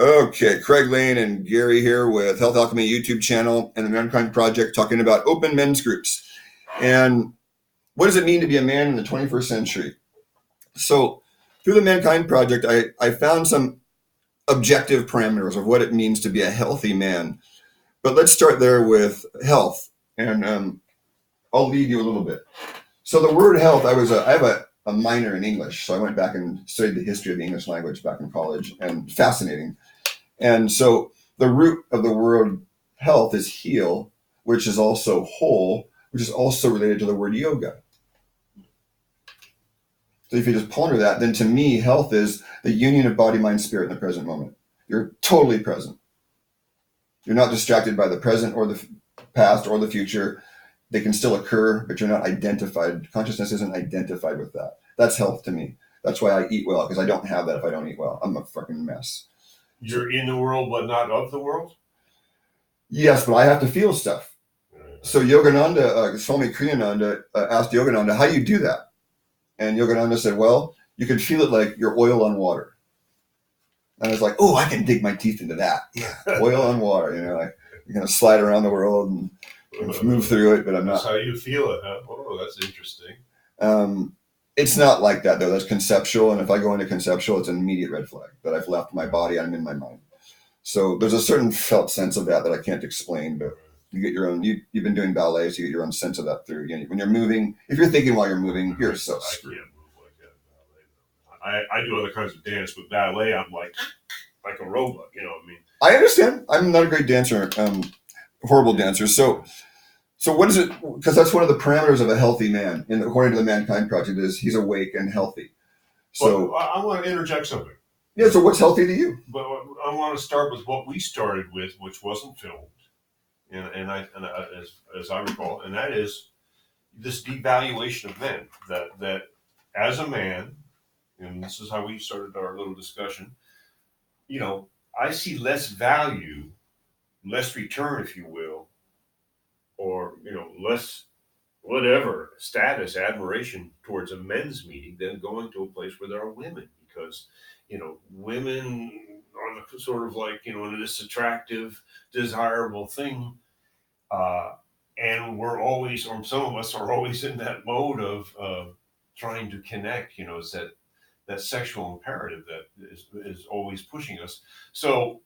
Okay, Craig Lane and Gary here with Health Alchemy YouTube channel and the Mankind Project, talking about open men's groups. And what does it mean to be a man in the 21st century? So through the Mankind Project, I found some objective parameters of what it means to be a healthy man. But let's start there with health. And I'll lead you a little bit. So the word health, I have a minor in English. So I went back and studied the history of the English language back in college, and fascinating. And so the root of the word health is heal, which is also whole, which is also related to the word yoga. So if you just ponder that, then to me, health is the union of body, mind, spirit in the present moment. You're totally present. You're not distracted by the present or the past or the future. They can still occur, but you're not identified. Consciousness isn't identified with that. That's health to me. That's why I eat well, because I don't have that if I don't eat well. I'm a fucking mess. You're in the world, but not of the world? Yes, but I have to feel stuff. So Yogananda, Swami Kriyananda asked Yogananda, how do you do that? And Yogananda said, well, you can feel it like you're oil on water. And I was like, oh, I can dig my teeth into that. Yeah, oil on water, like you're going to slide around the world and move through it, but I'm not. That's how you feel it, huh? Oh, that's interesting. It's not like that, though. That's conceptual. And if I go into conceptual, it's an immediate red flag that I've left my body. I'm in my mind. So there's a certain felt sense of that I can't explain, but you get your own. You've been doing ballet, so you get your own sense of that through. When you're moving, if you're thinking while you're moving, you're so screwed. I can't move like that in ballet. I do other kinds of dance, but ballet, I'm like a robot. You know what I mean? I understand. I'm not a great dancer. Horrible dancer. So what is it? Because that's one of the parameters of a healthy man, and according to the Mankind Project, is he's awake and healthy. So but I want to interject something. Yeah. So what's healthy to you? But I want to start with what we started with, which wasn't filmed, and as I recall, and that is this devaluation of men. That as a man, and this is how we started our little discussion. I see less value, less return, if you will, or less whatever status, admiration towards a men's meeting than going to a place where there are women, because women are the sort of like this attractive, desirable thing, and we're always, or some of us are always in that mode of trying to connect. It's that sexual imperative that is always pushing us. So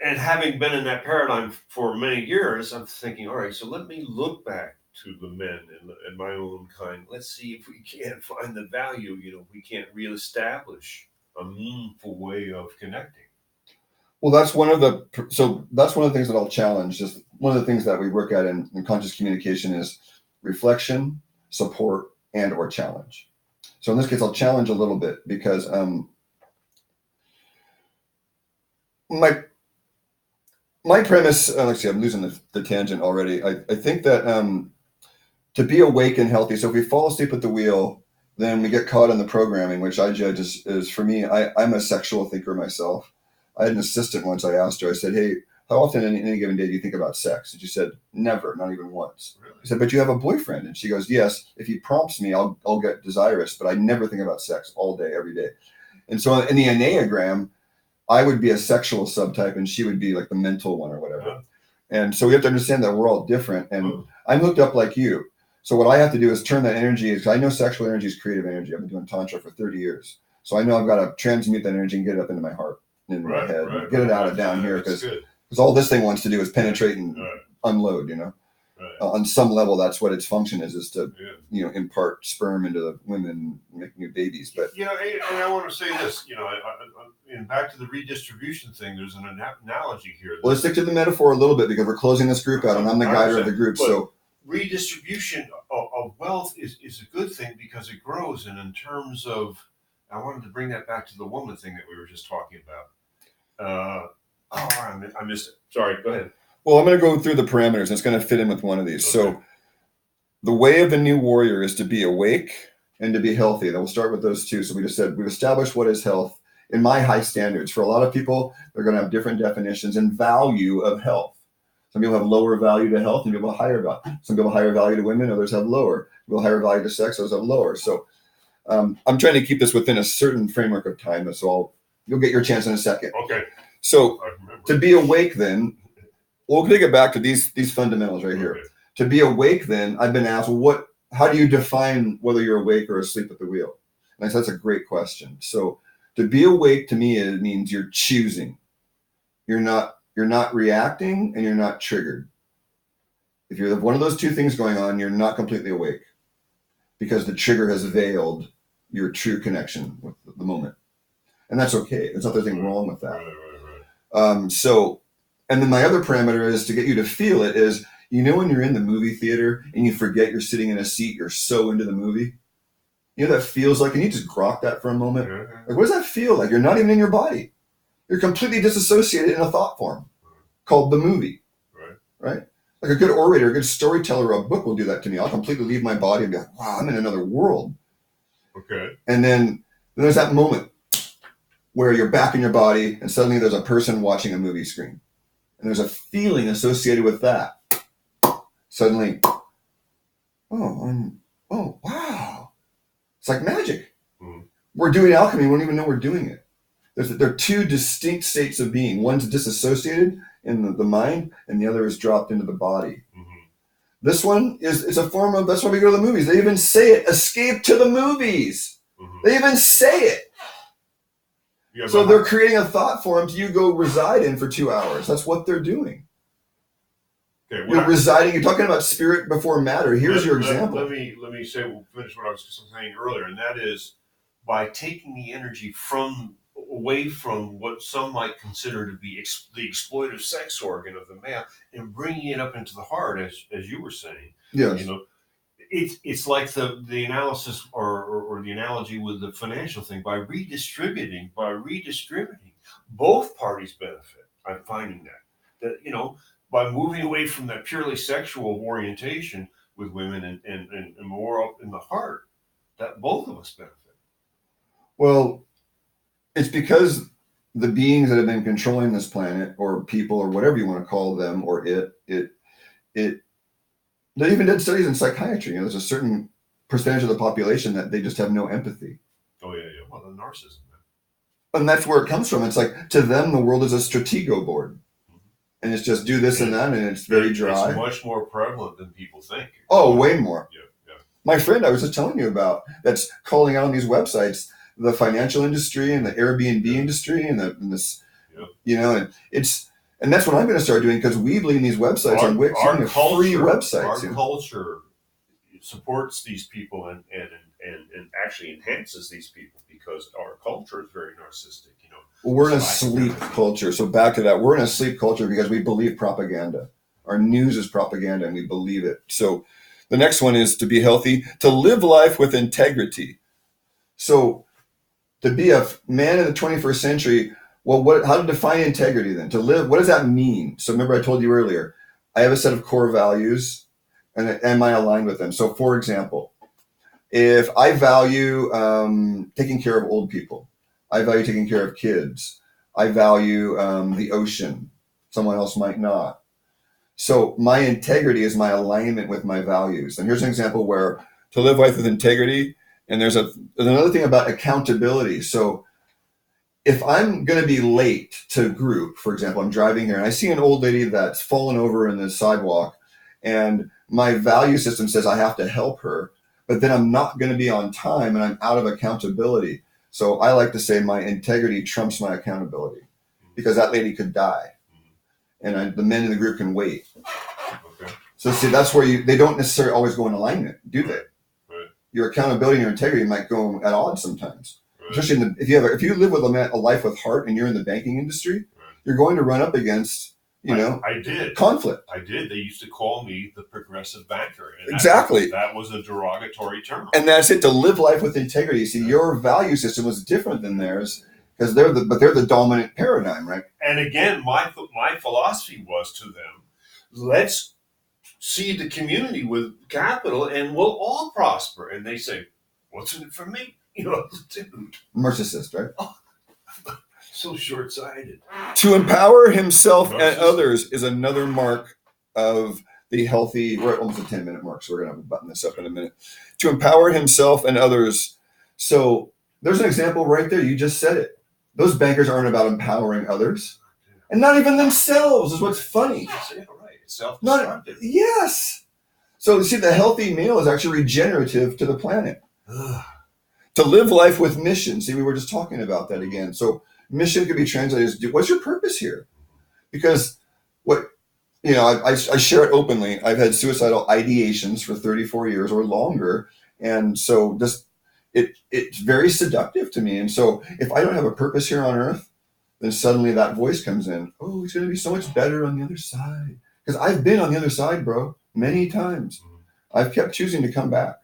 and having been in that paradigm for many years, I'm thinking, all right, so let me look back to the men and my own kind. Let's see if we can't find the value, we can't reestablish a meaningful way of connecting. Well, that's one of the things that I'll challenge. Just one of the things that we work at in conscious communication is reflection, support, and or challenge. So in this case, I'll challenge a little bit because my premise, let's see, I'm losing the tangent already. I think that to be awake and healthy, so if we fall asleep at the wheel, then we get caught in the programming, which I judge is for me, I'm a sexual thinker myself. I had an assistant once. I asked her, I said, hey, how often in any given day do you think about sex? And she said, never, not even once. Really? I said, but you have a boyfriend. And she goes, yes, if he prompts me, I'll get desirous, but I never think about sex all day, every day. And so in the Enneagram, I would be a sexual subtype and she would be like the mental one or whatever. Yeah. And so we have to understand that we're all different. And I'm hooked up like you. So what I have to do is turn that energy, because I know sexual energy is creative energy. I've been doing Tantra for 30 years. So I know I've got to transmute that energy and get it up into my heart, into my head, get it out of down here. Because all this thing wants to do is penetrate and unload, on some level, that's what its function is to, impart sperm into the women, make new babies. But and I want to say this, and back to the redistribution thing, there's an analogy here. Well, let's stick to the metaphor a little bit because we're closing this group out, and I'm the guider of the group. So redistribution of wealth is a good thing because it grows. And in terms of, I wanted to bring that back to the woman thing that we were just talking about. I missed it. Sorry, go ahead. Well, I'm going to go through the parameters, and it's going to fit in with one of these. Okay. So the way of the new warrior is to be awake and to be healthy. And we'll start with those two. So we just said we've established what is health in my high standards. For a lot of people, they're going to have different definitions and value of health. Some people have lower value to health, and people have higher value. Some people have higher value to women, others have lower. People have higher value to sex, others have lower. So I'm trying to keep this within a certain framework of time. So You'll get your chance in a second. Okay. So I remember. to be awake, then we'll take it back to these fundamentals right here. Okay. To be awake, then I've been asked, well, how do you define whether you're awake or asleep at the wheel? And I said, that's a great question. So to be awake to me, it means you're choosing. You're not reacting and you're not triggered. If you have one of those two things going on, you're not completely awake because the trigger has veiled your true connection with the moment. And that's okay. There's nothing wrong with that. Right. So, and then my other parameter is to get you to feel it is, when you're in the movie theater and you forget you're sitting in a seat, you're so into the movie. That feels like, and you just grok that for a moment. Like, what does that feel like? You're not even in your body. You're completely disassociated in a thought form called the movie. Right? Like a good orator, a good storyteller, a book will do that to me. I'll completely leave my body and be like, wow, I'm in another world. Okay. And then there's that moment where you're back in your body and suddenly there's a person watching a movie screen. And there's a feeling associated with that. Suddenly, oh, wow. It's like magic. Mm-hmm. We're doing alchemy. We don't even know we're doing it. There are two distinct states of being. One's disassociated in the mind, and the other is dropped into the body. Mm-hmm. This one is a form of, that's why we go to the movies. They even say it, escape to the movies. Mm-hmm. They even say it. Yeah, so they're creating a thought form to you go reside in for 2 hours. That's what they're doing. Okay, you're residing. You're talking about spirit before matter. Here's your example. Let me finish what I was saying earlier, and that is by taking the energy away from what some might consider to be the exploitive sex organ of the male and bringing it up into the heart, as you were saying. Yes. It's like the analysis or the analogy with the financial thing. By redistributing, both parties benefit. I'm finding that by moving away from that purely sexual orientation with women and more up in the heart, that both of us benefit. Well, it's because the beings that have been controlling this planet, or people, or whatever you want to call them, or they even did studies in psychiatry. There's a certain percentage of the population that they just have no empathy. Oh, yeah. Well, the narcissism. And that's where it comes from. It's like, to them, the world is a stratego board. And it's just do this and that, and it's very dry. It's much more prevalent than people think. Oh, way more. Yeah. My friend I was just telling you about, that's calling out on these websites, the financial industry and the Airbnb industry and this, and that's what I'm going to start doing, because Weebly and these websites on Wix, free websites. Our culture supports these people and actually enhances these people, because our culture is very narcissistic. Well, we're in a sleep culture. So back to that, we're in a sleep culture because we believe propaganda. Our news is propaganda, and we believe it. So the next one is to be healthy, to live life with integrity. So to be a man in the 21st century, well, how to define integrity then? To live, what does that mean? So remember I told you earlier, I have a set of core values, and am I aligned with them? So for example, if I value taking care of old people, I value taking care of kids, I value the ocean, someone else might not. So my integrity is my alignment with my values. And here's an example where to live life with integrity, and there's another thing about accountability. So if I'm going to be late to group, for example, I'm driving here and I see an old lady that's fallen over in the sidewalk, and my value system says I have to help her, but then I'm not going to be on time and I'm out of accountability. So I like to say my integrity trumps my accountability, because that lady could die, and the men in the group can wait. Okay. So see, that's where they don't necessarily always go in alignment, do they? Right. Your accountability and your integrity might go at odds sometimes. Right. Especially if you live with a life with heart and you're in the banking industry, right, you're going to run up against I did conflict. I did. They used to call me the progressive banker. And exactly. That was a derogatory term. And that's it, to live life with integrity. See, your value system was different than theirs, because they're the dominant paradigm, right? And again, my philosophy was to them, let's seed the community with capital and we'll all prosper. And they say, what's in it for me? Dude. Narcissist, right? Oh. So short-sighted. To empower himself and others is another mark of the healthy. We're at almost a 10-minute mark, so we're going to button this up in a minute. To empower himself and others. So there's an example right there. You just said it. Those bankers aren't about empowering others, and not even themselves is what's funny. Yeah, right. It's self-destructive. Yes. So you see, the healthy male is actually regenerative to the planet. To live life with mission. See, we were just talking about that again. So mission could be translated as, what's your purpose here? Because what, I share it openly. I've had suicidal ideations for 34 years or longer. And so it's very seductive to me. And so if I don't have a purpose here on earth, then suddenly that voice comes in. Oh, it's going to be so much better on the other side. Because I've been on the other side, bro, many times. I've kept choosing to come back.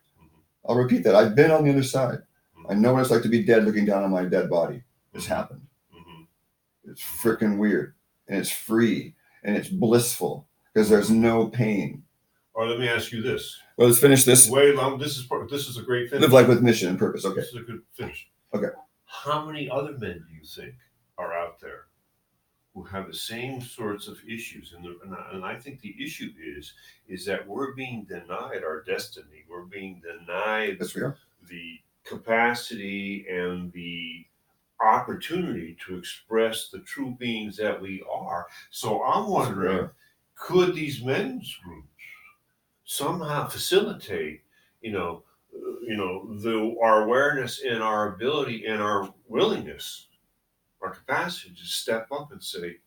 I'll repeat that. I've been on the other side. I know what it's like to be dead looking down on my dead body. It's happened. It's freaking weird. And it's free. And it's blissful. Because there's no pain. Or let me ask you this. Well, let's finish this. Wait, this is a great finish. Live life with mission and purpose. Okay. This is a good finish. Okay. How many other men do you think are out there who have the same sorts of issues? And I think the issue is that we're being denied our destiny. We're being denied Yes, we are. the capacity and the opportunity to express the true beings that we are. So I'm wondering, could these men's groups somehow facilitate, our awareness and our ability and our willingness, our capacity to step up and say,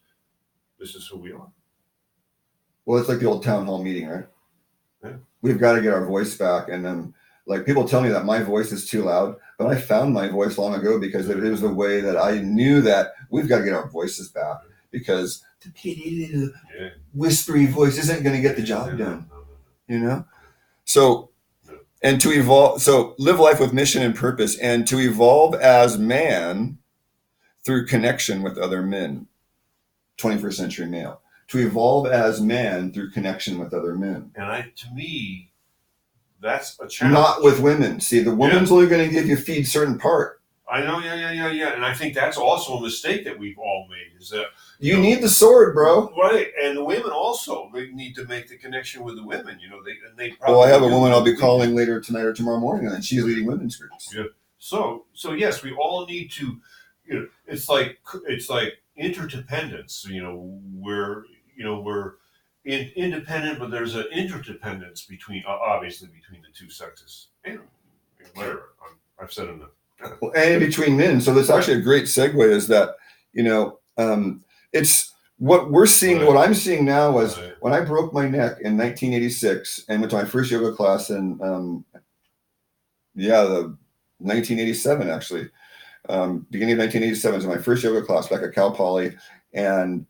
this is who we are? Well, it's like the old town hall meeting, right? Yeah. We've got to get our voice back. And like people tell me that my voice is too loud, but I found my voice long ago because it was the way that I knew that we've got to get our voices back, because the petty little whispery voice isn't going to get the job done, So, and to evolve, so live life with mission and purpose, and to evolve as man through connection with other men, 21st century male. To evolve as man through connection with other men. And to me, that's a challenge. Not with women. See, the woman's only going to give you feed certain part. I know, yeah. And I think that's also a mistake that we've all made, is that you need the sword, bro. Right, and the women also, they need to make the connection with the women. They probably. Well, I have a woman I'll be calling later tonight or tomorrow morning, and she's leading women's groups. Yeah. So yes, we all need to. It's like interdependence. We're independent, but there's an interdependence obviously between the two sexes. And whatever I've said enough. Well, and between men. So that's actually a great segue. Is that it's what we're seeing. Right. What I'm seeing now was when I broke my neck in 1986 and went to my first yoga class in the 1987 actually. Beginning of 1987 was my first yoga class back at Cal Poly, and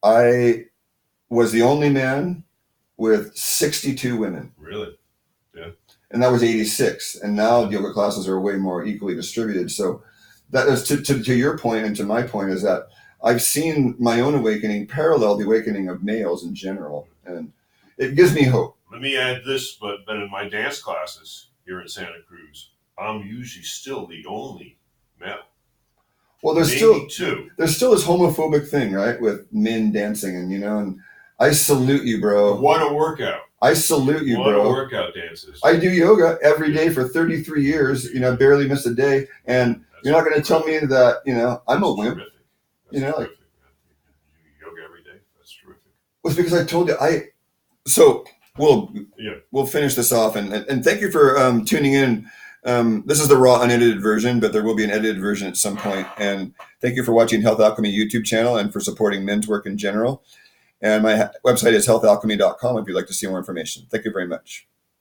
I was the only man with 62 women. Really? Yeah. And that was 86. And now yoga classes are way more equally distributed. So that is to your point and to my point, is that I've seen my own awakening parallel the awakening of males in general. And it gives me hope. Let me add this, but in my dance classes here in Santa Cruz, I'm usually still the only male. Well, there's still this homophobic thing, right, with men dancing, and I salute you, bro. What a workout! I salute you, bro. What a workout dances. I do yoga every day for 33 years. I barely miss a day, and you're not going to tell me that I'm a wimp. Terrific. That's terrific. Yoga every day. That's terrific. Well, it's because I told you So we'll finish this off, and thank you for tuning in. This is the raw, unedited version, but there will be an edited version at some point. And thank you for watching Health Alchemy YouTube channel and for supporting men's work in general. And my website is healthalchemy.com if you'd like to see more information. Thank you very much.